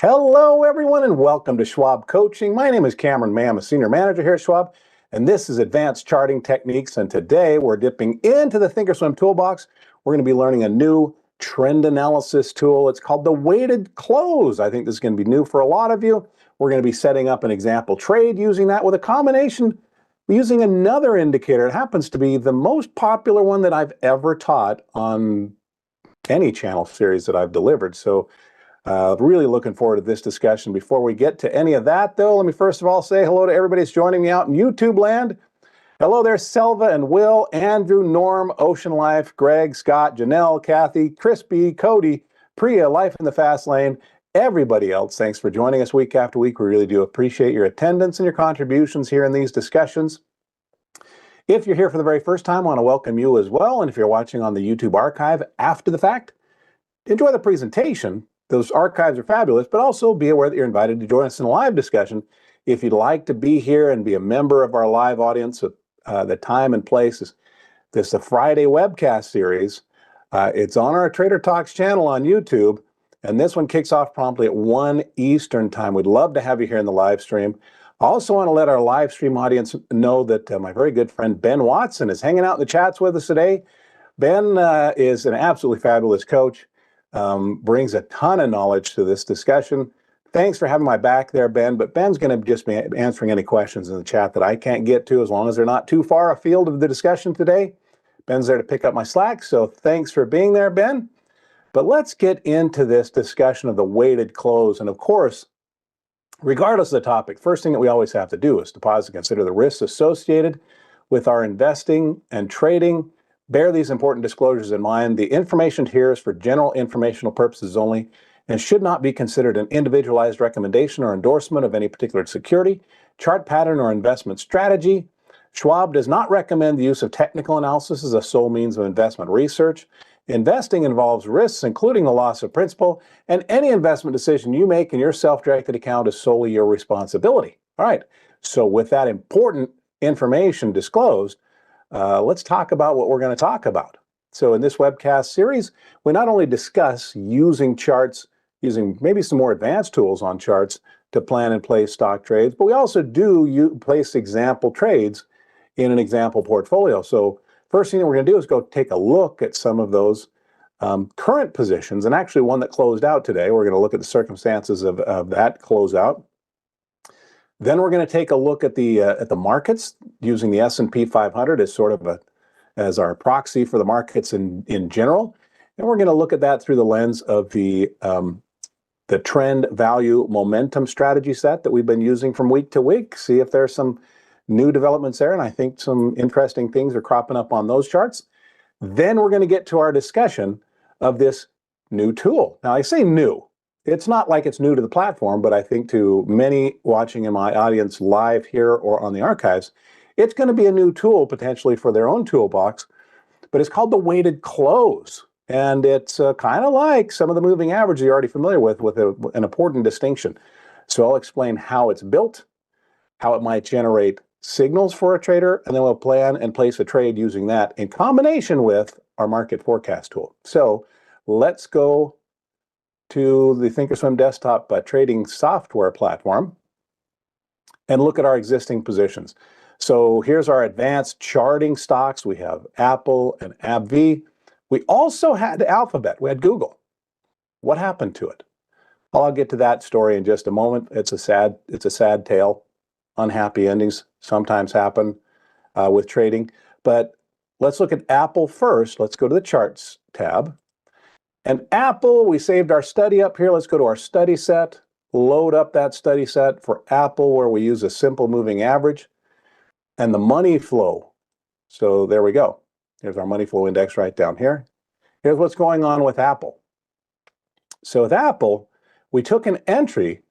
Hello, everyone, and welcome to Schwab Coaching. My name is Cameron May. I'm a senior manager here at Schwab, and this is Advanced Charting Techniques. And today we're dipping into the Thinkorswim Toolbox. We're going to be learning a new trend analysis tool. It's called the weighted close. I think this is going to be new for a lot of you. We're going to be setting up an example trade using that with a combination using another indicator. It happens to be the most popular one that I've ever taught on any channel series that I've delivered. So really looking forward to this discussion. Before we get to any of that, though, let me first of all say hello to everybody that's joining me out in YouTube land. Hello there, Selva and Will, Andrew, Norm, Ocean Life, Greg, Scott, Janelle, Kathy, Crispy, Cody, Priya, Life in the Fast Lane, everybody else. Thanks for joining us week after week. We really do appreciate your attendance and your contributions here in these discussions. If you're here for the very first time, I want to welcome you as well. And if you're watching on the YouTube archive after the fact, enjoy the presentation. Those archives are fabulous, but also be aware that you're invited to join us in a live discussion. If you'd like to be here and be a member of our live audience, the time and place is this the Friday webcast series. It's on our Trader Talks channel on YouTube, and this one kicks off promptly at 1 Eastern time. We'd love to have you here in the live stream. I also want to let our live stream audience know that my very good friend Ben Watson is hanging out in the chats with us today. Ben is an absolutely fabulous coach. Brings a ton of knowledge to this discussion. Thanks for having my back there, Ben, but Ben's going to just be answering any questions in the chat that I can't get to as long as they're not too far afield of the discussion today. Ben's there to pick up my slack, so thanks for being there, Ben. But let's get into this discussion of the weighted close. And of course, regardless of the topic, first thing that we always have to do is to pause and consider the risks associated with our investing and trading. Bear these important disclosures in mind. The information here is for general informational purposes only and should not be considered an individualized recommendation or endorsement of any particular security, chart pattern, or investment strategy. Schwab does not recommend the use of technical analysis as a sole means of investment research. Investing involves risks, including the loss of principal, and any investment decision you make in your self-directed account is solely your responsibility. All right, so with that important information disclosed, let's talk about what we're going to talk about. So in this webcast series, we not only discuss using charts, using maybe some more advanced tools on charts to plan and place stock trades, but we also do place example trades in an example portfolio. So first thing that we're going to do is go take a look at some of those current positions, and actually one that closed out today. We're going to look at the circumstances of that closeout. Then we're going to take a look at the markets using the S&P 500 as sort of as our proxy for the markets in general, and we're going to look at that through the lens of the trend value momentum strategy set that we've been using from week to week. See if there's some new developments there, and I think some interesting things are cropping up on those charts. Then we're going to get to our discussion of this new tool. Now I say new. It's not like it's new to the platform, but I think to many watching in my audience live here or on the archives, it's going to be a new tool potentially for their own toolbox, but it's called the weighted close. And it's kind of like some of the moving averages you're already familiar with an important distinction. So I'll explain how it's built, how it might generate signals for a trader, and then we'll plan and place a trade using that in combination with our market forecast tool. So let's go to the Thinkorswim desktop trading software platform and look at our existing positions. So here's our advanced charting stocks. We have Apple and AbbVie. We also had Alphabet. We had Google. What happened to it? Well, I'll get to that story in just a moment. It's a sad tale. Unhappy endings sometimes happen with trading. But let's look at Apple first. Let's go to the charts tab. And Apple, we saved our study up here. Let's go to our study set, load up that study set for Apple where we use a simple moving average and the money flow. So there we go. Here's our money flow index right down here. Here's what's going on with Apple. So with Apple, we took an entry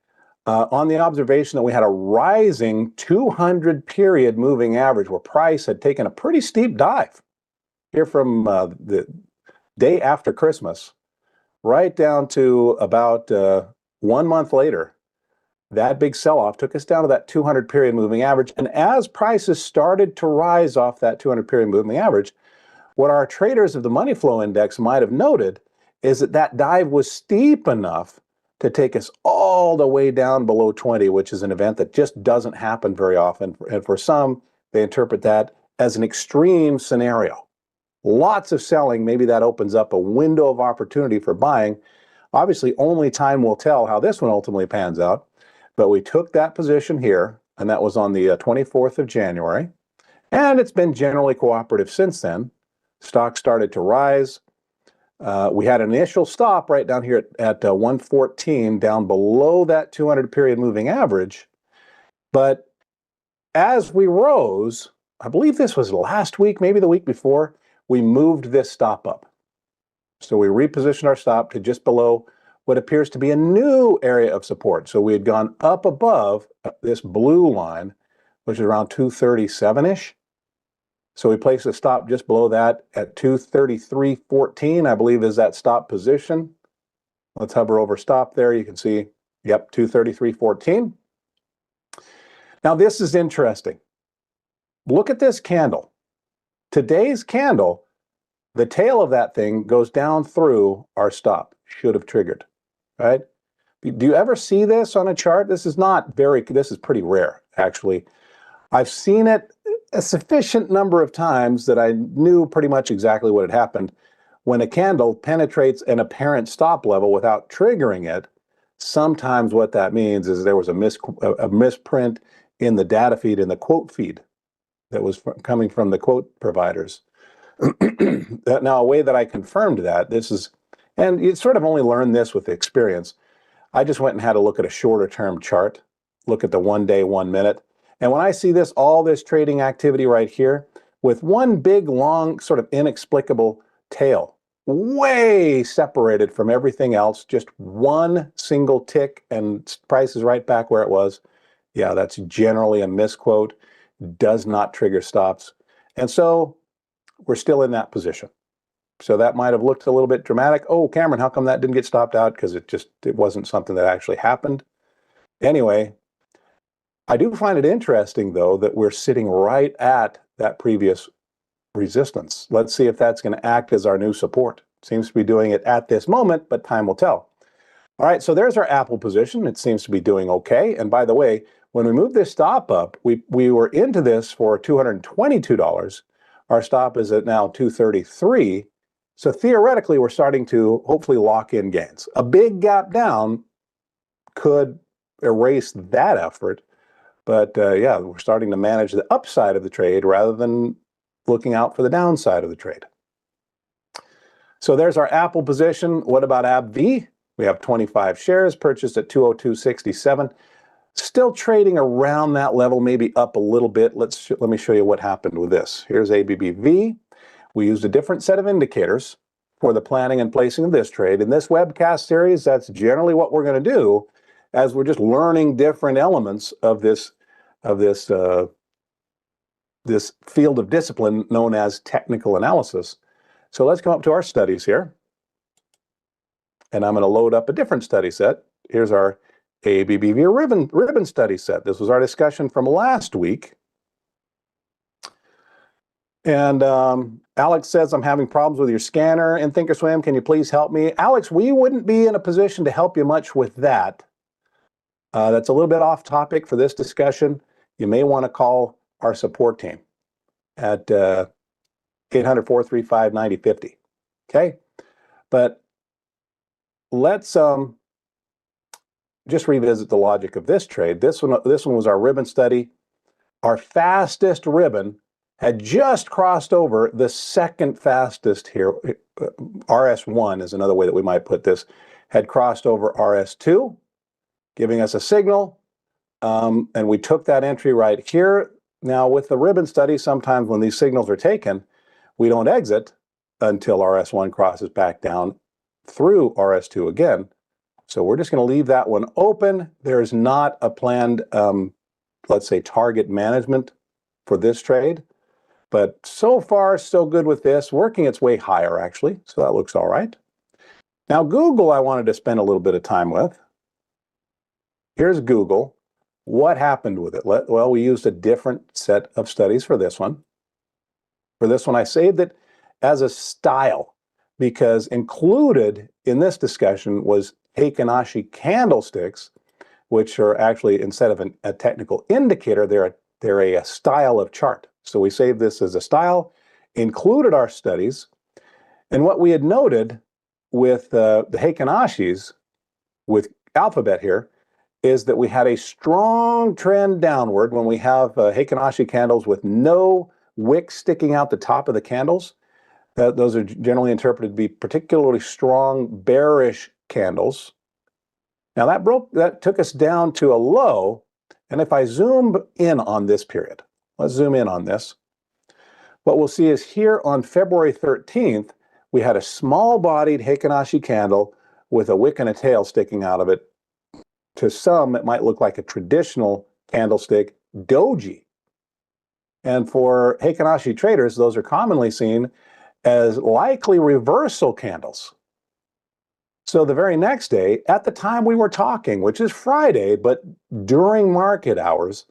on the observation that we had a rising 200 period moving average where price had taken a pretty steep dive here from the day after Christmas right down to about 1 month later. That big sell-off took us down to that 200 period moving average. And as prices started to rise off that 200 period moving average, what our traders of the money flow index might have noted is that that dive was steep enough to take us all the way down below 20, which is an event that just doesn't happen very often. And for some, they interpret that as an extreme scenario. Lots of selling, maybe that opens up a window of opportunity for buying. Obviously, only time will tell how this one ultimately pans out. But we took that position here, and that was on the 24th of January. And it's been generally cooperative since then. Stock started to rise. We had an initial stop right down here at 114, down below that 200 period moving average. But as we rose, I believe this was last week, maybe the week before, we moved this stop up. So we repositioned our stop to just below what appears to be a new area of support. So we had gone up above this blue line, which is around 237-ish. So we placed a stop just below that at 233.14, I believe is that stop position. Let's hover over stop there. You can see, yep, 233.14. Now this is interesting. Look at this candle. Today's candle, the tail of that thing goes down through our stop. Should have triggered, right? Do you ever see this on a chart? This is pretty rare, actually. I've seen it a sufficient number of times that I knew pretty much exactly what had happened. When a candle penetrates an apparent stop level without triggering it, sometimes what that means is there was a misprint in the data feed, in the quote feed that was coming from the quote providers. Now, a way that I confirmed that, and you sort of only learn this with experience, I just went and had a look at a shorter term chart, look at the 1 day, 1 minute. And when I see all this trading activity right here, with one big, long, sort of inexplicable tail, way separated from everything else, just one single tick and price is right back where it was. Yeah, that's generally a misquote, does not trigger stops. And so we're still in that position. So that might have looked a little bit dramatic. Oh, Cameron, how come that didn't get stopped out? Because it wasn't something that actually happened. Anyway, I do find it interesting, though, that we're sitting right at that previous resistance. Let's see if that's going to act as our new support. Seems to be doing it at this moment, but time will tell. All right, so there's our Apple position. It seems to be doing okay. And by the way, when we move this stop up, we were into this for $222. Our stop is at now 233. So theoretically, we're starting to hopefully lock in gains. A big gap down could erase that effort. But yeah, we're starting to manage the upside of the trade rather than looking out for the downside of the trade. So there's our Apple position. What about AbbVie? We have 25 shares purchased at 202.67. Still trading around that level, maybe up a little bit. Let me show you what happened with this. Here's ABBV. We used a different set of indicators for the planning and placing of this trade. In this webcast series, that's generally what we're going to do, as we're just learning different elements of this field of discipline known as technical analysis. So let's come up to our studies here. And I'm going to load up a different study set. Here's our ABBV ribbon study set. This was our discussion from last week. And Alex says, I'm having problems with your scanner in thinkorswim. Can you please help me? Alex, we wouldn't be in a position to help you much with that. That's a little bit off topic for this discussion. You may want to call our support team at 800-435-9050. Okay? But let's just revisit the logic of this trade. This one was our ribbon study. Our fastest ribbon had just crossed over the second fastest here. RS1 is another way that we might put this. Had crossed over RS2, giving us a signal. And we took that entry right here. Now, with the ribbon study, sometimes when these signals are taken, we don't exit until RS1 crosses back down through RS2 again. So we're just going to leave that one open. There's not a planned, let's say, target management for this trade. But so far, so good with this, working its way higher, actually. So that looks all right. Now, Google, I wanted to spend a little bit of time with. Here's Google. What happened with it? Well, we used a different set of studies for this one. For this one, I saved it as a style, because included in this discussion was Heikin-Ashi candlesticks, which are actually, instead of a technical indicator, they're a style of chart. So we saved this as a style, included our studies, and what we had noted with the Heikin-Ashis, with Alphabet here, is that we had a strong trend downward when we have Heikin-Ashi candles with no wick sticking out the top of the candles. Those are generally interpreted to be particularly strong bearish candles. Now that took us down to a low, and if I zoom in on this period, let's zoom in on this. What we'll see is here on February 13th, we had a small-bodied Heikin-Ashi candle with a wick and a tail sticking out of it. To some, it might look like a traditional candlestick doji. And for Heikin-Ashi traders, those are commonly seen as likely reversal candles. So the very next day, at the time we were talking, which is Friday, but during market hours,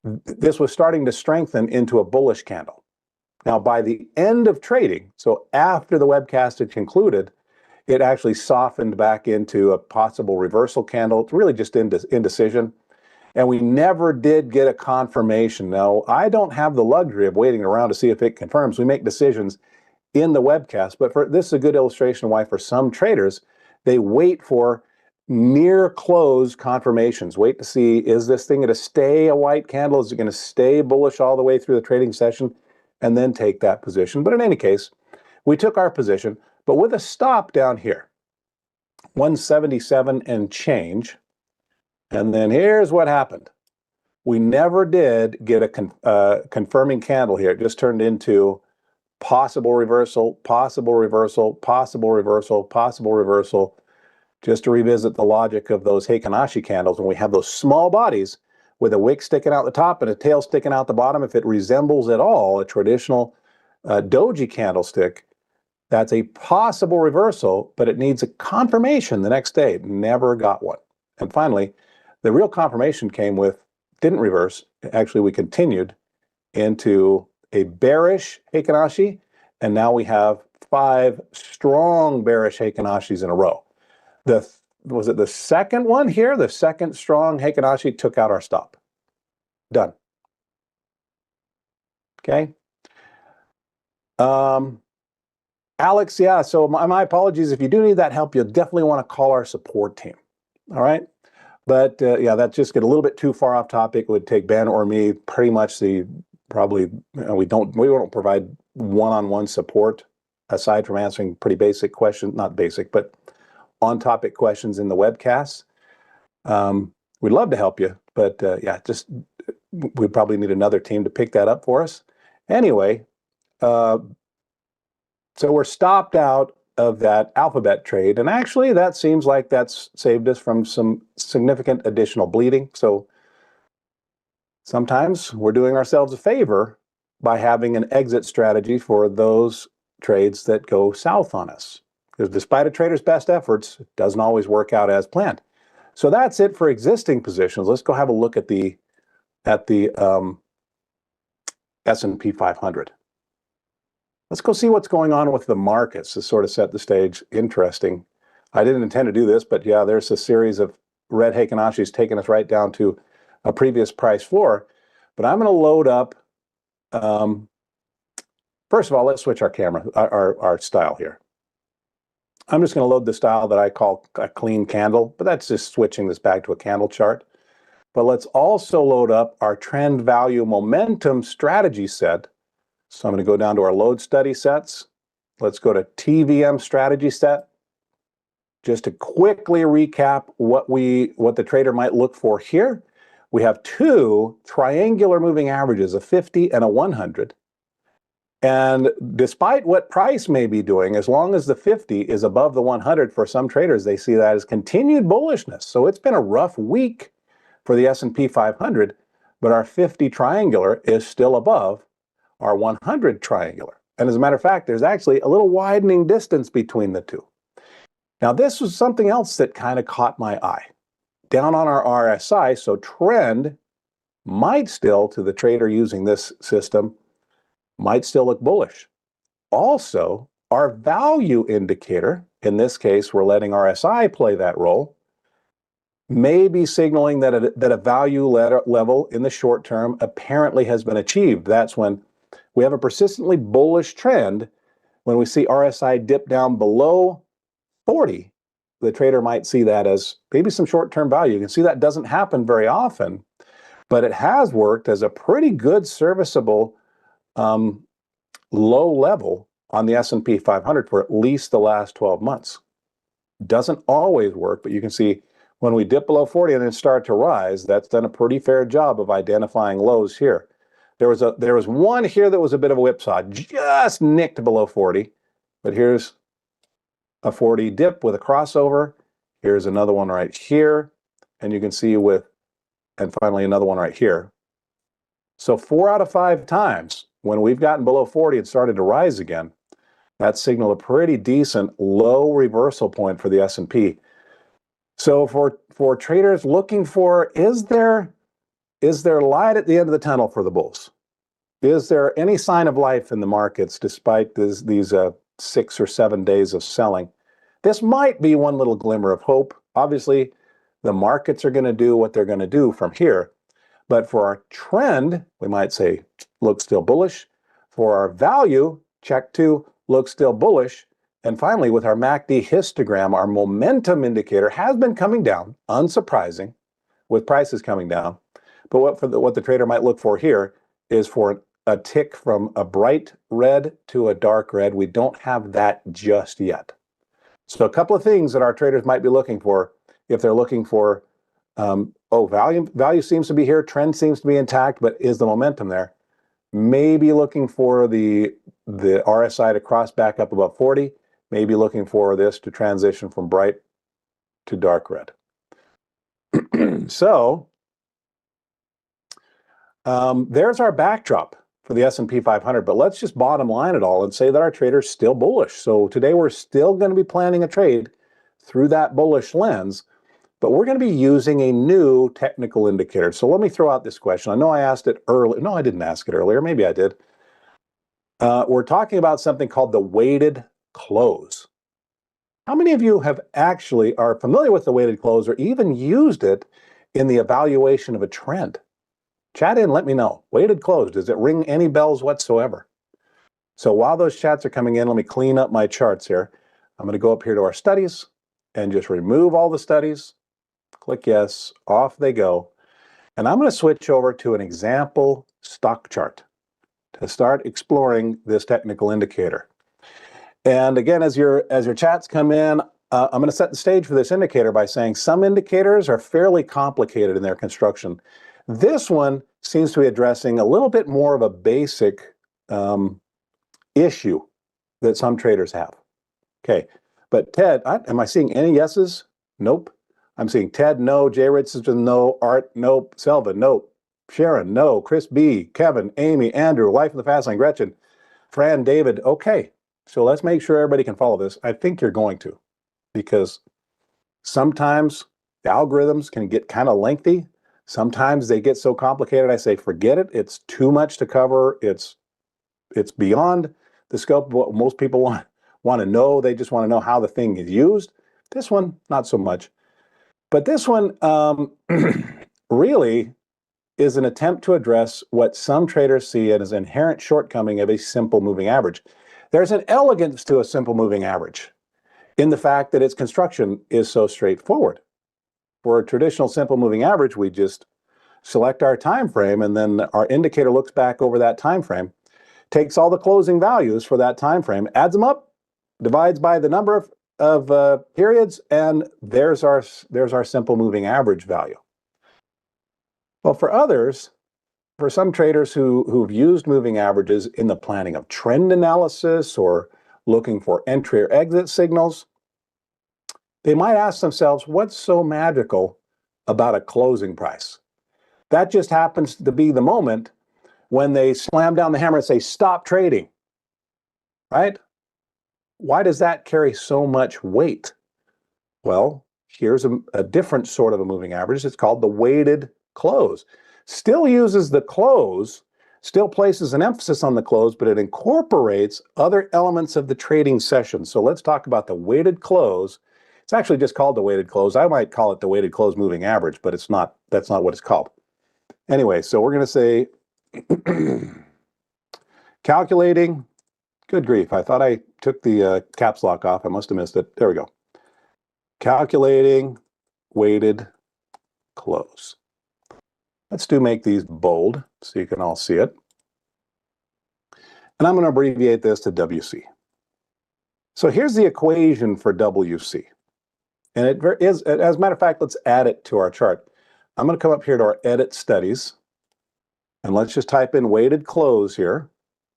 this was starting to strengthen into a bullish candle. Now, by the end of trading, so after the webcast had concluded, it actually softened back into a possible reversal candle. It's really just indecision. And we never did get a confirmation. Now, I don't have the luxury of waiting around to see if it confirms. We make decisions in the webcast, but this is a good illustration of why for some traders, they wait for near close confirmations. Wait to see, is this thing going to stay a white candle? Is it going to stay bullish all the way through the trading session? And then take that position. But in any case, we took our position, but with a stop down here, 177 and change. And then here's what happened. We never did get a confirming candle here. It just turned into possible reversal, possible reversal, possible reversal, possible reversal. Just to revisit the logic of those Heikin-Ashi candles, when we have those small bodies with a wick sticking out the top and a tail sticking out the bottom, if it resembles at all a traditional doji candlestick, that's a possible reversal, but it needs a confirmation the next day. Never got one. And finally, the real confirmation came with, didn't reverse. Actually, we continued into a bearish Heikin-Ashi, and now we have 5 strong bearish Heikin-Ashis in a row. Was it the second one here? The second strong Heikin-Ashi took out our stop. Done. Okay. Alex, yeah, so my apologies. If you do need that help, you'll definitely want to call our support team. All right. But yeah, that just get a little bit too far off topic. It would take Ben or me pretty much we don't provide one-on-one support aside from answering pretty basic questions, not basic, but on-topic questions in the webcasts. We'd love to help you, but yeah, we probably need another team to pick that up for us. Anyway, so we're stopped out of that Alphabet trade, and actually that seems like that's saved us from some significant additional bleeding. So sometimes we're doing ourselves a favor by having an exit strategy for those trades that go south on us. Because despite a trader's best efforts, it doesn't always work out as planned. So that's it for existing positions. Let's go have a look at the S&P 500. Let's go see what's going on with the markets to sort of set the stage. Interesting. I didn't intend to do this, but yeah, there's a series of red Heikin-Ashis taking us right down to a previous price floor. But I'm going to load up. First of all, let's switch our camera, our style here. I'm just going to load the style that I call a clean candle, but that's just switching this back to a candle chart. But let's also load up our trend value momentum strategy set. So I'm going to go down to our load study sets. Let's go to TVM strategy set. Just to quickly recap what the trader might look for here. We have 2 triangular moving averages, a 50 and a 100. And despite what price may be doing, as long as the 50 is above the 100, for some traders, they see that as continued bullishness. So it's been a rough week for the S&P 500, but our 50 triangular is still above our 100 triangular. And as a matter of fact, there's actually a little widening distance between the two. Now, this was something else that kind of caught my eye. Down on our RSI, so trend might still, to the trader using this system, might still look bullish. Also, our value indicator, in this case, we're letting RSI play that role, may be signaling that a value level in the short term apparently has been achieved. That's when we have a persistently bullish trend. When we see RSI dip down below 40, the trader might see that as maybe some short-term value. You can see that doesn't happen very often, but it has worked as a pretty good serviceable low level on the S&P 500 for at least the last 12 months. Doesn't always work, but you can see when we dip below 40 and then start to rise, that's done a pretty fair job of identifying lows here. There was one here that was a bit of a whipsaw, just nicked below 40, but here's a 40 dip with a crossover. Here's another one right here, and you can see and finally another one right here. So 4 out of 5 times when we've gotten below 40 and started to rise again, that signaled a pretty decent low reversal point for the S&P. So for traders looking for, is there light at the end of the tunnel for the bulls? Is there any sign of life in the markets despite these 6 or 7 days of selling? This might be one little glimmer of hope. Obviously, the markets are going to do what they're going to do from here. But for our trend, we might say, looks still bullish. For our value, check 2, looks still bullish. And finally, with our MACD histogram, our momentum indicator has been coming down, unsurprising, with prices coming down. But what the trader might look for here is for a tick from a bright red to a dark red. We don't have that just yet. So a couple of things that our traders might be looking for if they're looking for, value seems to be here, trend seems to be intact, but is the momentum there? Maybe looking for the RSI to cross back up above 40, maybe looking for this to transition from bright to dark red. So there's our backdrop for the S&P 500, but let's just bottom line it all and say that our trader's still bullish. So today we're still going to be planning a trade through that bullish lens, but we're going to be using a new technical indicator. So let me throw out this question. I know I asked it earlier. No, I didn't ask it earlier. Maybe I did. We're talking about something called the weighted close. How many of you are familiar with the weighted close or even used it in the evaluation of a trend? Chat in, let me know. Weighted close, does it ring any bells whatsoever? So while those chats are coming in, let me clean up my charts here. I'm going to go up here to our studies and just remove all the studies. Click yes, off they go. And I'm going to switch over to an example stock chart to start exploring this technical indicator. And again, as your chats come in, I'm going to set the stage for this indicator by saying some indicators are fairly complicated in their construction. This one seems to be addressing a little bit more of a basic issue that some traders have. Okay, but Ted, am I seeing any yeses? Nope. I'm seeing Ted, no. Jay Richardson, no. Art, nope. Selva, nope. Sharon, no. Chris B, Kevin, Amy, Andrew, Life in the Fast Lane, Gretchen, Fran, David. Okay, so let's make sure everybody can follow this. I think you're going to, because sometimes the algorithms can get kind of lengthy. Sometimes they get so complicated, I say, forget it. It's too much to cover. It's beyond the scope of what most people want to know. They just want to know how the thing is used. This one, not so much. But this one really is an attempt to address what some traders see as an inherent shortcoming of a simple moving average. There's an elegance to a simple moving average in the fact that its construction is so straightforward. For a traditional simple moving average, we just select our time frame, and then our indicator looks back over that time frame, takes all the closing values for that time frame, adds them up, divides by the number of periods, and there's our simple moving average value. Well, for some traders who've used moving averages in the planning of trend analysis or looking for entry or exit signals, they might ask themselves, what's so magical about a closing price? That just happens to be the moment when they slam down the hammer and say, stop trading, right? Why does that carry so much weight? Well, here's a different sort of a moving average. It's called the weighted close. Still uses the close, still places an emphasis on the close, but it incorporates other elements of the trading session. So let's talk about the weighted close. It's actually just called the weighted close. I might call it the weighted close moving average, but it's not. That's not what it's called. Anyway, so we're going to say calculating. Good grief, I thought I took the caps lock off. I must have missed it. There we go. Calculating weighted close. Let's make these bold so you can all see it. And I'm going to abbreviate this to WC. So here's the equation for WC. And it is, as a matter of fact, let's add it to our chart. I'm going to come up here to our edit studies. And let's just type in weighted close here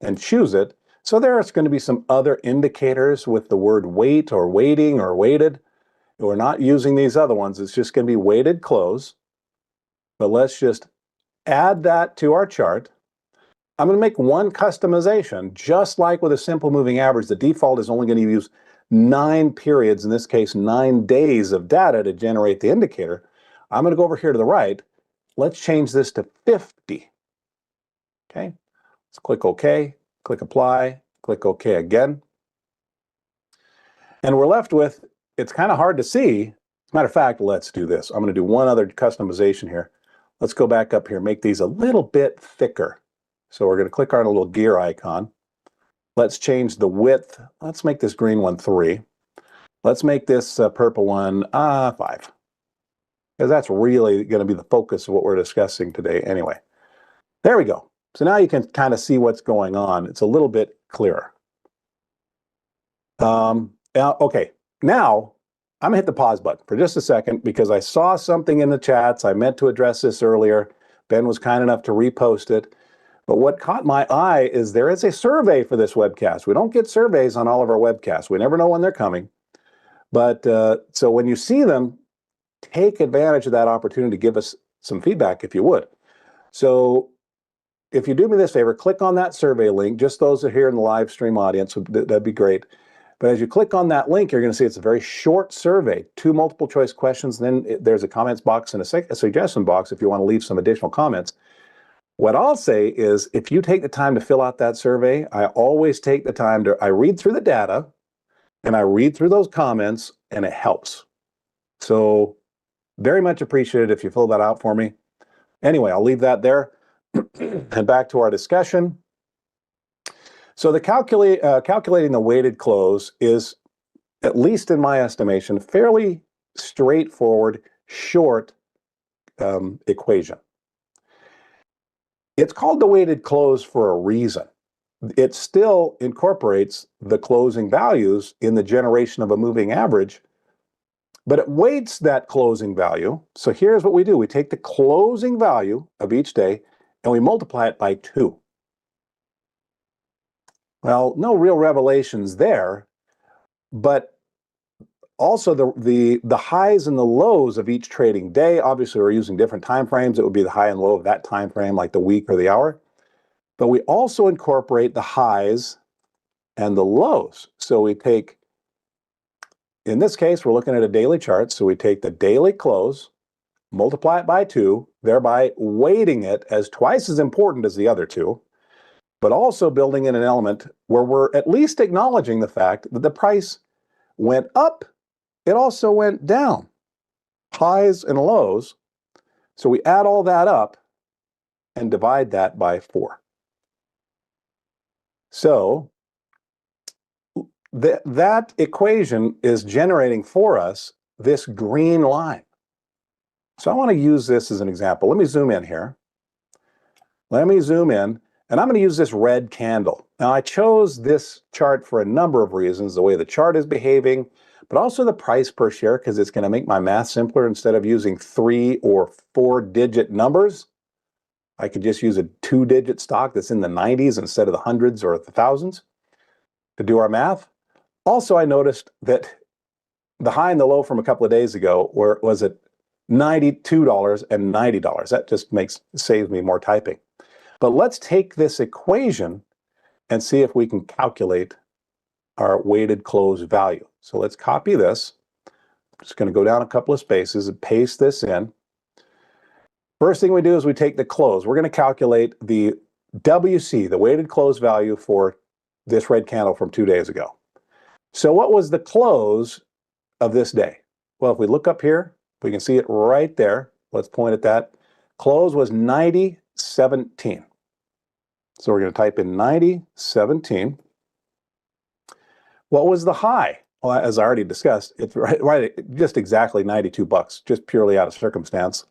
and choose it. So there's going to be some other indicators with the word weight or weighting or weighted. We're not using these other ones. It's just going to be weighted close. But let's just add that to our chart. I'm going to make one customization. Just like with a simple moving average, the default is only going to use 9 periods, in this case 9 days of data to generate the indicator. I'm going to go over here to the right. Let's change this to 50. Okay, let's click OK, click Apply, click OK again. And we're left with, it's kind of hard to see. As a matter of fact, let's do this. I'm going to do one other customization here. Let's go back up here, make these a little bit thicker. So we're going to click on a little gear icon. Let's change the width. Let's make this green one 3. Let's make this purple one 5. Because that's really going to be the focus of what we're discussing today anyway. There we go. So now you can kind of see what's going on. It's a little bit clearer. Okay, now I'm going to hit the pause button for just a second because I saw something in the chats. I meant to address this earlier. Ben was kind enough to repost it. But what caught my eye is there is a survey for this webcast. We don't get surveys on all of our webcasts. We never know when they're coming. But so when you see them, take advantage of that opportunity to give us some feedback if you would. So if you do me this favor, click on that survey link. Just those that are here in the live stream audience, that'd be great. But as you click on that link, you're going to see it's a very short survey, 2 multiple choice questions. Then there's a comments box and a suggestion box if you want to leave some additional comments. What I'll say is if you take the time to fill out that survey, I always take the time I read through the data and I read through those comments and it helps. So very much appreciated if you fill that out for me. Anyway, I'll leave that there. And back to our discussion. So the calculating the weighted close is, at least in my estimation, fairly straightforward, short equation. It's called the weighted close for a reason. It still incorporates the closing values in the generation of a moving average, but it weights that closing value. So here's what we do. We take the closing value of each day and we multiply it by 2. Well, no real revelations there, but also the highs and the lows of each trading day. Obviously, we're using different time frames. It would be the high and low of that time frame, like the week or the hour. But we also incorporate the highs and the lows. So we take, in this case, we're looking at a daily chart. So we take the daily close, multiply it by 2, thereby weighting it as twice as important as the other 2, but also building in an element where we're at least acknowledging the fact that the price went up, it also went down, highs and lows. So we add all that up and divide that by 4. So that equation is generating for us this green line. So I want to use this as an example. Let me zoom in here. Let me zoom in, and I'm going to use this red candle. Now, I chose this chart for a number of reasons, the way the chart is behaving, but also the price per share, because it's going to make my math simpler. Instead of using 3 or 4-digit numbers, I could just use a 2-digit stock that's in the 90s instead of the hundreds or the thousands to do our math. Also, I noticed that the high and the low from a couple of days ago was at $92 and $90. That just saves me more typing. But let's take this equation and see if we can calculate our weighted close value. So let's copy this. I'm just going to go down a couple of spaces and paste this in. First thing we do is we take the close. We're going to calculate the WC, the weighted close value for this red candle from 2 days ago. So what was the close of this day? Well, if we look up here, we can see it right there. Let's point at that. Close was 90.17. So we're going to type in 90.17. What was the high? Well, as I already discussed, it's right just exactly $92, just purely out of circumstance.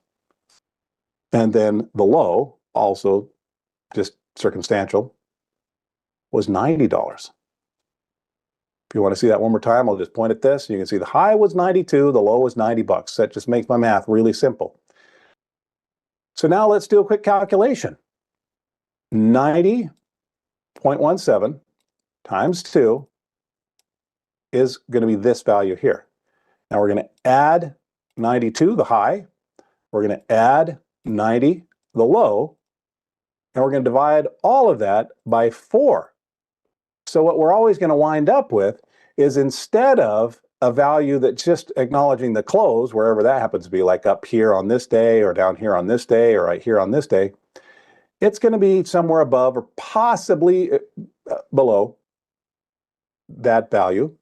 And then the low, also just circumstantial, was $90. If you want to see that one more time, I'll just point at this. You can see the high was 92, the low was $90. That just makes my math really simple. So now let's do a quick calculation. 90.17 times 2 is going to be this value here. Now we're going to add 92, the high. We're going to add 90, the low. And we're going to divide all of that by 4. So what we're always going to wind up with is, instead of a value that's just acknowledging the close, wherever that happens to be, like up here on this day, or down here on this day, or right here on this day, it's going to be somewhere above or possibly below that value.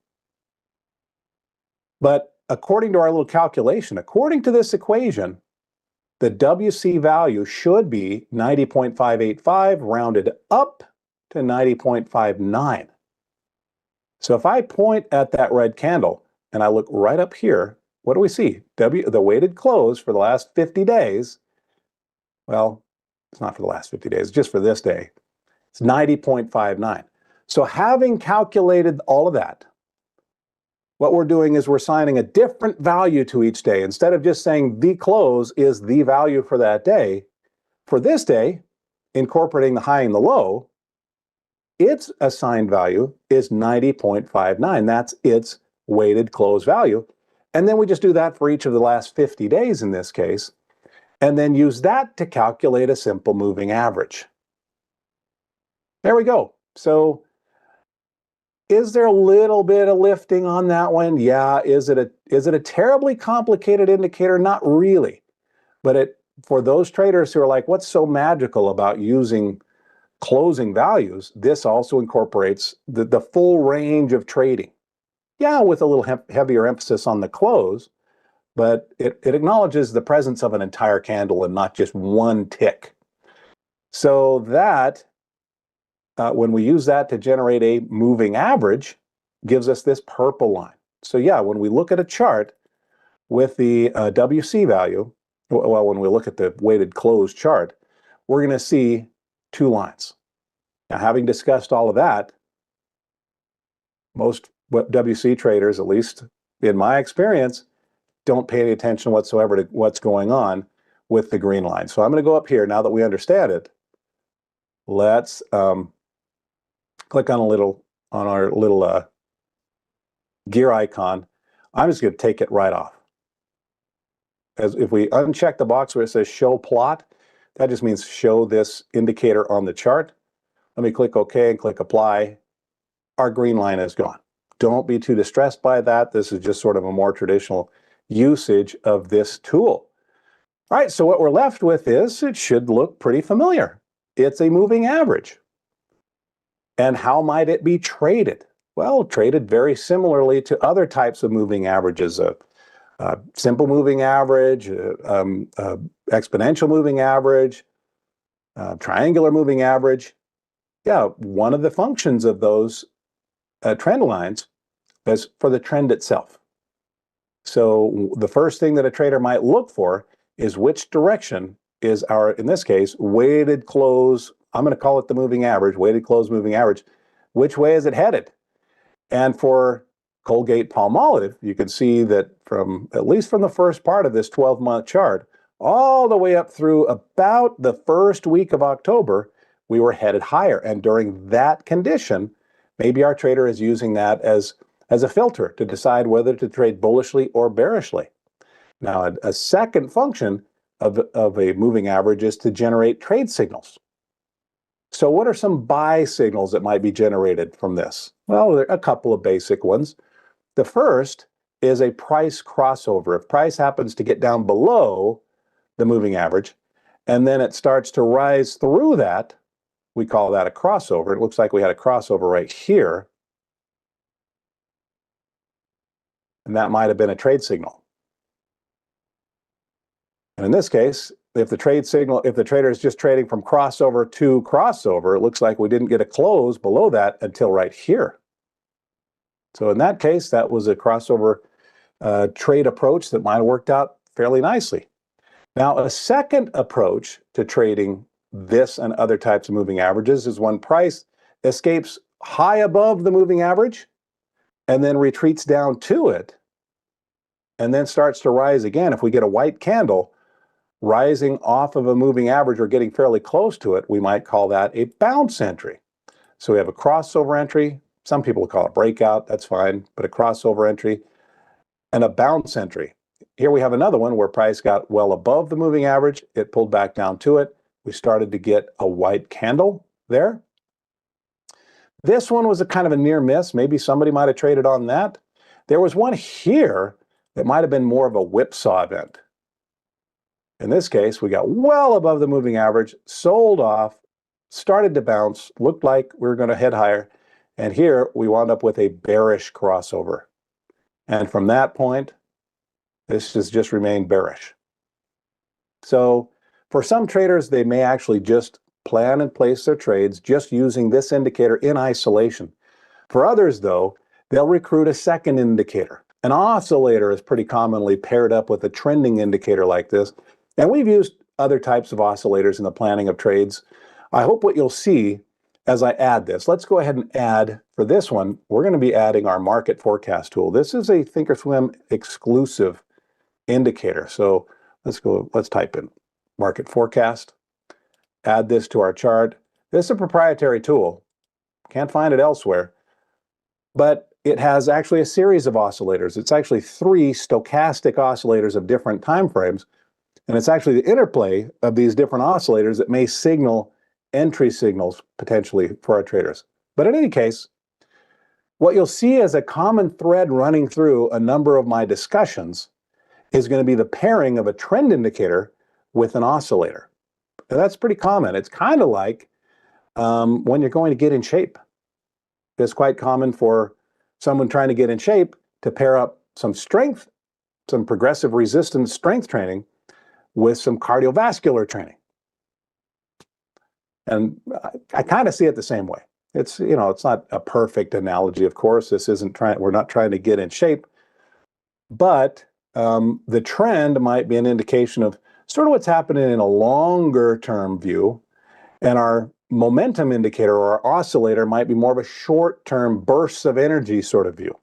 But according to our little calculation, according to this equation, the WC value should be 90.585 rounded up to 90.59. So if I point at that red candle and I look right up here, what do we see? The weighted close for the last 50 days, well, it's not for the last 50 days, just for this day, it's 90.59. So having calculated all of that, what we're doing is we're assigning a different value to each day. Instead of just saying the close is the value for that day, for this day, incorporating the high and the low, its assigned value is 90.59. That's its weighted close value. And then we just do that for each of the last 50 days in this case, and then use that to calculate a simple moving average. There we go. So is there a little bit of lifting on that one? Yeah. Is it a terribly complicated indicator? Not really. But for those traders who are like, what's so magical about using closing values, this also incorporates the full range of trading. Yeah, with a little heavier emphasis on the close, but it acknowledges the presence of an entire candle and not just one tick. So that, when we use that to generate a moving average, gives us this purple line. So yeah, when we look at a chart with the WC value, well, when we look at the weighted close chart, we're going to see 2 lines. Now, having discussed all of that, most WC traders, at least in my experience, don't pay any attention whatsoever to what's going on with the green line. So I'm going to go up here. Now that we understand it, let's click on our little gear icon. I'm just going to take it right off. As if we uncheck the box where it says show plot, that just means show this indicator on the chart. Let me click OK and click apply. Our green line is gone. Don't be too distressed by that. This is just sort of a more traditional usage of this tool. All right, so what we're left with is, it should look pretty familiar. It's a moving average. And how might it be traded? Well, traded very similarly to other types of moving averages. Simple moving average, exponential moving average, triangular moving average. Yeah, one of the functions of those trend lines is for the trend itself. So the first thing that a trader might look for is which direction is our, in this case, weighted close. I'm going to call it the moving average, weighted close moving average. Which way is it headed? And for Colgate-Palmolive, you can see that from, at least from the first part of this 12-month chart, all the way up through about the first week of October, we were headed higher. And during that condition, maybe our trader is using that as a filter to decide whether to trade bullishly or bearishly. Now, a second function of a moving average is to generate trade signals. So what are some buy signals that might be generated from this? Well, there are a couple of basic ones. The first is a price crossover. If price happens to get down below the moving average, and then it starts to rise through that, we call that a crossover. It looks like we had a crossover right here, and that might have been a trade signal. And in this case, if the trader is just trading from crossover to crossover, it looks like we didn't get a close below that until right here. So in that case, that was a crossover trade approach that might have worked out fairly nicely. Now, a second approach to trading this and other types of moving averages is when price escapes high above the moving average and then retreats down to it and then starts to rise again. If we get a white candle rising off of a moving average or getting fairly close to it, we might call that a bounce entry. So we have a crossover entry. Some people call it breakout, that's fine, but a crossover entry and a bounce entry. Here we have another one where price got well above the moving average. It pulled back down to it. We started to get a white candle there. This one was a kind of a near miss. Maybe somebody might have traded on that. There was one here that might have been more of a whipsaw event. In this case, we got well above the moving average, sold off, started to bounce, looked like we were going to head higher. And here we wound up with a bearish crossover. And from that point, this has just remained bearish. So for some traders, they may actually just plan and place their trades just using this indicator in isolation. For others, though, they'll recruit a second indicator. An oscillator is pretty commonly paired up with a trending indicator like this. And we've used other types of oscillators in the planning of trades. I hope what you'll see as I add this, let's go ahead and add, for this one, we're going to be adding our market forecast tool. This is a Thinkorswim exclusive indicator. So let's type in market forecast, add this to our chart. This is a proprietary tool. Can't find it elsewhere. But it has actually a series of oscillators. It's actually 3 stochastic oscillators of different time frames. And it's actually the interplay of these different oscillators that may signal entry signals potentially for our traders. But in any case, what you'll see as a common thread running through a number of my discussions is going to be the pairing of a trend indicator with an oscillator. And that's pretty common. It's kind of like when you're going to get in shape. It's quite common for someone trying to get in shape to pair up some strength, some progressive resistance strength training with some cardiovascular training. And I kind of see it the same way. It's not a perfect analogy, of course. We're not trying to get in shape, but the trend might be an indication of sort of what's happening in a longer term view, and our momentum indicator or our oscillator might be more of a short term bursts of energy sort of view.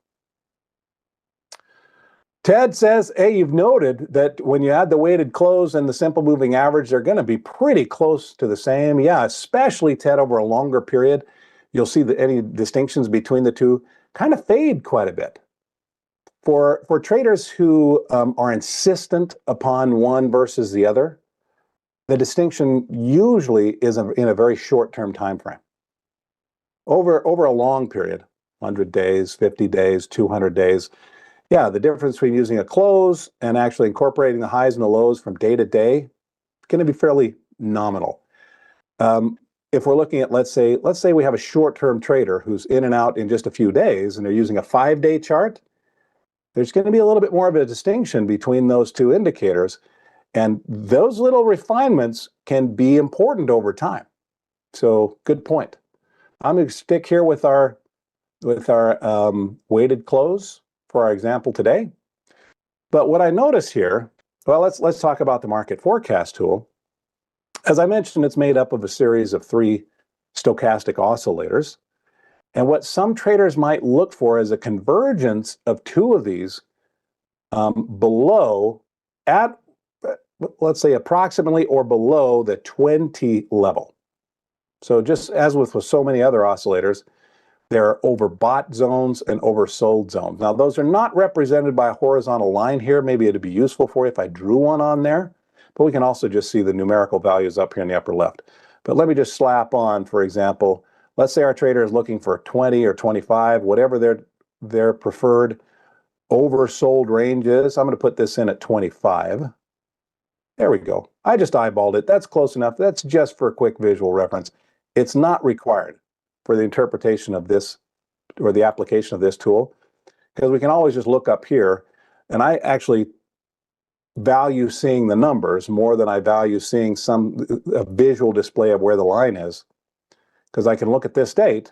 Ted says, hey, you've noted that when you add the weighted close and the simple moving average, they're going to be pretty close to the same. Yeah, especially, Ted, over a longer period, you'll see that any distinctions between the two kind of fade quite a bit. For traders who are insistent upon one versus the other, the distinction usually is in a very short-term time frame. Over a long period, 100 days, 50 days, 200 days, yeah, the difference between using a close and actually incorporating the highs and the lows from day to day is going to be fairly nominal. If we're looking at, let's say we have a short-term trader who's in and out in just a few days and they're using a 5-day chart, there's going to be a little bit more of a distinction between those two indicators. And those little refinements can be important over time. So good point. I'm going to stick here with our weighted close for our example today. But what I notice here, well, let's talk about the market forecast tool. As I mentioned, it's made up of a series of 3 stochastic oscillators. And what some traders might look for is a convergence of 2 of these below at, let's say, approximately or below the 20 level. So just as with so many other oscillators, there are overbought zones and oversold zones. Now, those are not represented by a horizontal line here. Maybe it'd be useful for you if I drew one on there, but we can also just see the numerical values up here in the upper left. But let me just slap on, for example, let's say our trader is looking for 20 or 25, whatever their preferred oversold range is. I'm going to put this in at 25. There we go. I just eyeballed it. That's close enough. That's just for a quick visual reference. It's not required for the interpretation of this or the application of this tool, because we can always just look up here, and I actually value seeing the numbers more than I value seeing a visual display of where the line is, because I can look at this date,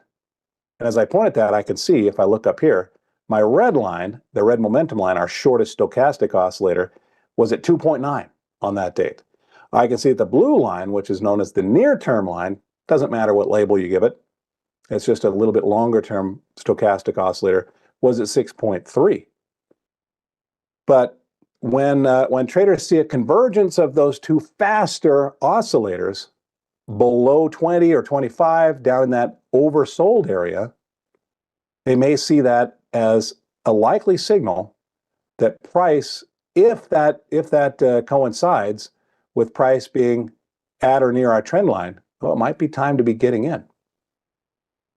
and as I point at that, I can see, if I look up here, my red line, the red momentum line, our shortest stochastic oscillator, was at 2.9 on that date. I can see that the blue line, which is known as the near-term line, doesn't matter what label you give it, it's just a little bit longer-term stochastic oscillator, was at 6.3. But when traders see a convergence of those two faster oscillators below 20 or 25, down in that oversold area, they may see that as a likely signal that price, if that coincides with price being at or near our trend line, well, it might be time to be getting in.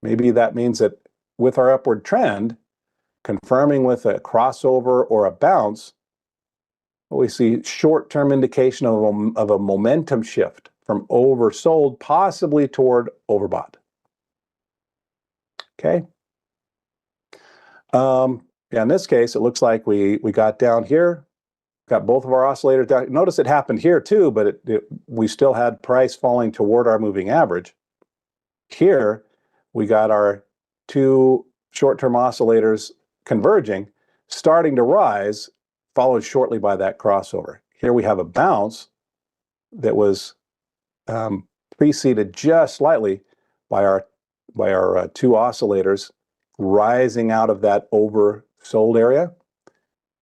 Maybe that means that with our upward trend, confirming with a crossover or a bounce, we see short-term indication of a momentum shift from oversold possibly toward overbought. Okay. Yeah, in this case, it looks like we got down here, got both of our oscillators down. Notice it happened here too, but we still had price falling toward our moving average. Here, we got our two short-term oscillators converging, starting to rise, followed shortly by that crossover. Here we have a bounce that was preceded just slightly by our two oscillators rising out of that oversold area.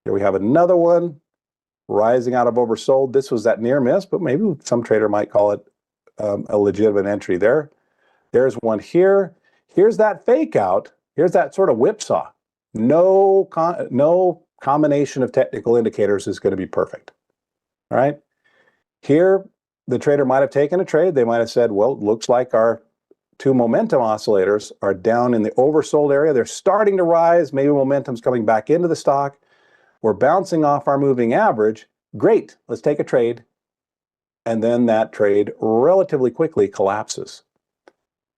Here we have another one rising out of oversold. This was that near miss, but maybe some trader might call it a legitimate entry there. There's one here. Here's that fake out. Here's that sort of whipsaw. No combination of technical indicators is going to be perfect. All right. Here, the trader might have taken a trade. They might have said, well, it looks like our two momentum oscillators are down in the oversold area. They're starting to rise. Maybe momentum's coming back into the stock. We're bouncing off our moving average. Great. Let's take a trade. And then that trade relatively quickly collapses.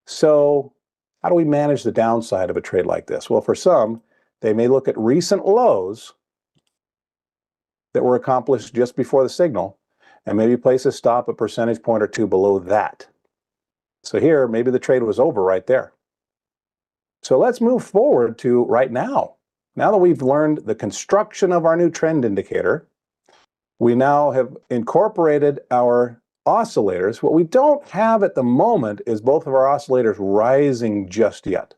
So how do we manage the downside of a trade like this? Well, for some, they may look at recent lows that were accomplished just before the signal and maybe place a stop a percentage point or two below that. So here, maybe the trade was over right there. So let's move forward to right now. Now that we've learned the construction of our new trend indicator, we now have incorporated our oscillators. What we don't have at the moment is both of our oscillators rising just yet.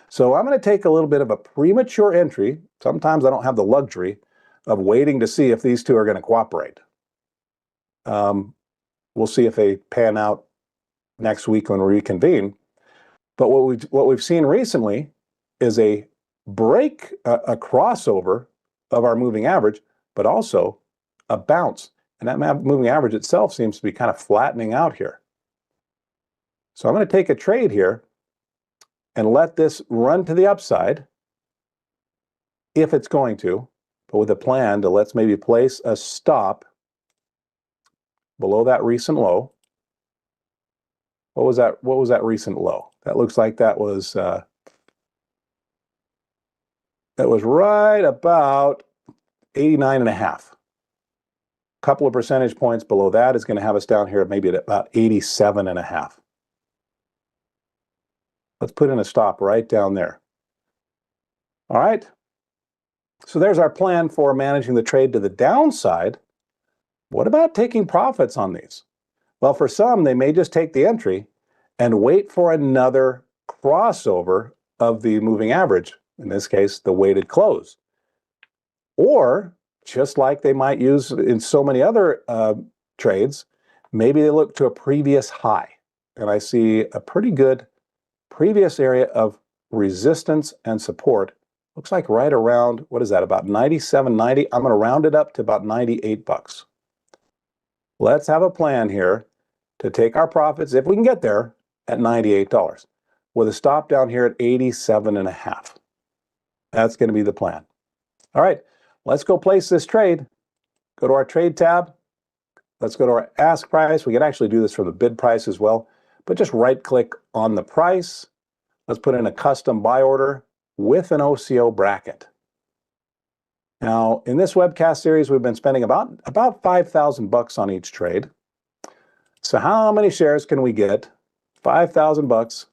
So I'm going to take a little bit of a premature entry. Sometimes I don't have the luxury of waiting to see if these two are going to cooperate. We'll see if they pan out next week when we reconvene. But what we've seen recently is a break, a crossover of our moving average, but also a bounce. And that moving average itself seems to be kind of flattening out here. So I'm going to take a trade here and let this run to the upside, if it's going to, but with a plan to let's maybe place a stop below that recent low. What was that recent low? That looks like that was right about 89.5. A couple of percentage points below that is going to have us down here maybe at about 87.5. Let's put in a stop right down there. All right. So there's our plan for managing the trade to the downside. What about taking profits on these? Well, for some, they may just take the entry and wait for another crossover of the moving average, in this case, the weighted close. Or, just like they might use in so many other trades, maybe they look to a previous high. And I see a pretty good previous area of resistance and support. Looks like right around, what is that, about 97.90. I'm going to round it up to about 98 bucks. Let's have a plan here to take our profits, if we can get there, at $98, with a stop down here at 87.5. That's going to be the plan. All right, let's go place this trade. Go to our trade tab. Let's go to our ask price. We can actually do this from the bid price as well. but just right click on the price. Let's put in a custom buy order with an OCO bracket. Now, in this webcast series, we've been spending about 5,000 bucks on each trade. So how many shares can we get? 5,000 bucks,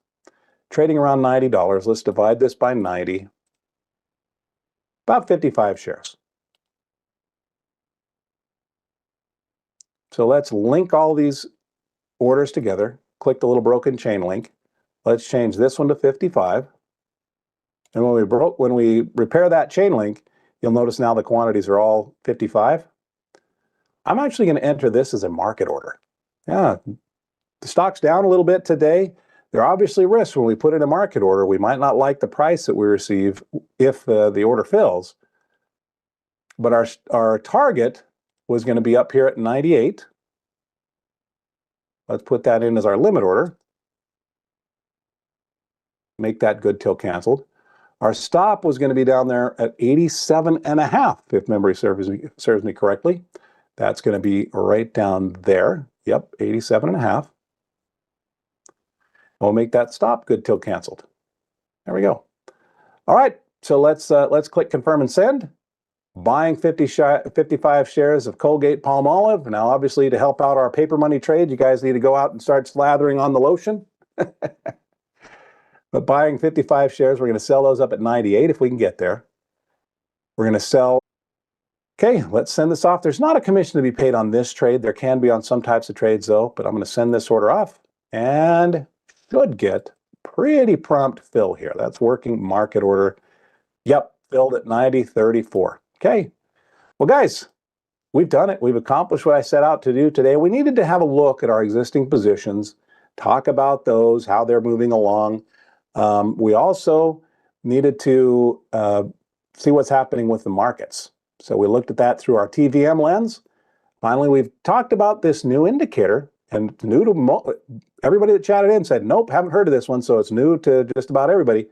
trading around $90. Let's divide this by 90. About 55 shares. So let's link all these orders together. Click the little broken chain link. Let's change this one to 55. And when we repair that chain link, you'll notice now the quantities are all 55. I'm actually going to enter this as a market order. Yeah, the stock's down a little bit today. There are obviously risks when we put in a market order. We might not like the price that we receive if the order fills. But our target was going to be up here at 98. Let's put that in as our limit order. Make that good till canceled. Our stop was going to be down there at 87.5, if memory serves me correctly. That's going to be right down there. Yep, 87.5. We'll make that stop good till canceled. There we go. All right, so let's click confirm and send. Buying 55 shares of Colgate Palmolive. Now, obviously, to help out our paper money trade, you guys need to go out and start slathering on the lotion. But buying 55 shares, we're going to sell those up at 98 if we can get there. We're going to sell. Okay, let's send this off. There's not a commission to be paid on this trade. There can be on some types of trades, though, but I'm going to send this order off and should get pretty prompt fill here. That's working market order. Yep, filled at 90.34. Okay, well, guys, we've done it. We've accomplished what I set out to do today. We needed to have a look at our existing positions, talk about those, how they're moving along. We also needed to see what's happening with the markets. So we looked at that through our TVM lens. Finally, we've talked about this new indicator, and new to everybody that chatted in said, nope, haven't heard of this one. So it's new to just about everybody,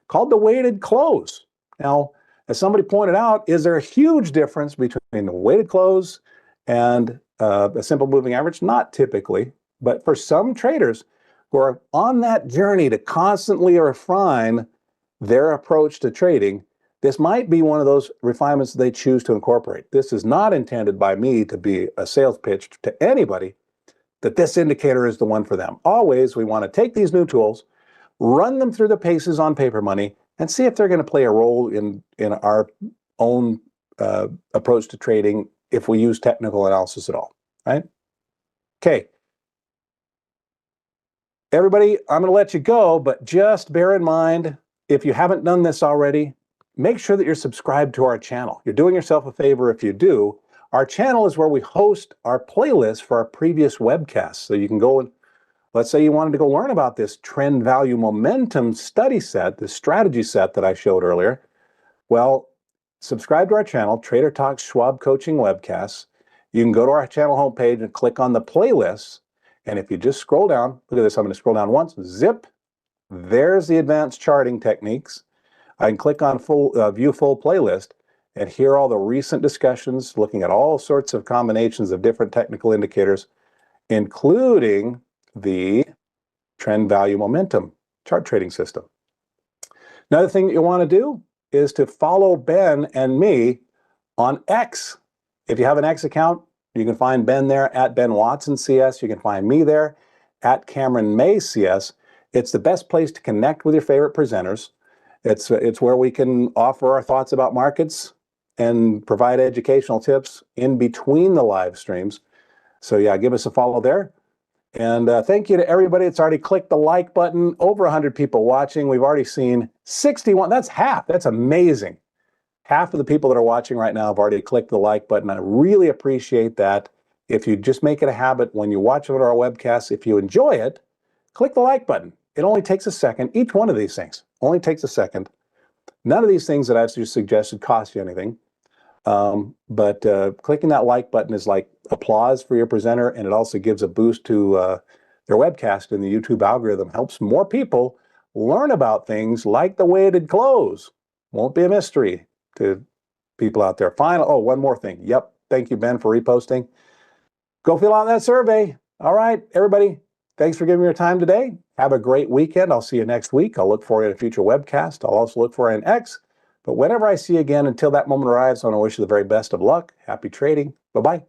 called the weighted close. Now, as somebody pointed out, is there a huge difference between the weighted close and a simple moving average? Not typically, but for some traders who are on that journey to constantly refine their approach to trading, this might be one of those refinements they choose to incorporate. This is not intended by me to be a sales pitch to anybody that this indicator is the one for them. Always, we want to take these new tools, run them through the paces on paper money, and see if they're going to play a role in our own approach to trading if we use technical analysis at all, right? Okay. Everybody, I'm going to let you go, but just bear in mind, if you haven't done this already, make sure that you're subscribed to our channel. You're doing yourself a favor if you do. Our channel is where we host our playlist for our previous webcasts. So you can go and, let's say you wanted to go learn about this trend value momentum study set, this strategy set that I showed earlier. Well, subscribe to our channel, Trader Talks Schwab Coaching Webcasts. You can go to our channel homepage and click on the playlists. And if you just scroll down, look at this, I'm going to scroll down once, zip, there's the advanced charting techniques. I can click on view full playlist and hear all the recent discussions looking at all sorts of combinations of different technical indicators, including the trend value momentum chart trading system. Another thing that you want to do is to follow Ben and me on X. If you have an X account, you can find Ben there at Ben Watson CS. You can find me there at Cameron May CS. It's the best place to connect with your favorite presenters. It's where we can offer our thoughts about markets and provide educational tips in between the live streams. So yeah, give us a follow there. And thank you to everybody that's already clicked the like button. Over 100 people watching. We've already seen 61. That's half. That's amazing. Half of the people that are watching right now have already clicked the like button. I really appreciate that. If you just make it a habit when you watch one of our webcasts, if you enjoy it, click the like button. It only takes a second. Each one of these things only takes a second. None of these things that I've just suggested cost you anything. But clicking that like button is like applause for your presenter, and it also gives a boost to their webcast in the YouTube algorithm. Helps more people learn about things like the weighted close. Won't be a mystery to people out there. Oh, one more thing. Yep. Thank you, Ben, for reposting. Go fill out that survey. All right, everybody. Thanks for giving me your time today. Have a great weekend. I'll see you next week. I'll look for you in a future webcast. I'll also look for you in X. But whenever I see you again, until that moment arrives, I want to wish you the very best of luck. Happy trading. Bye-bye.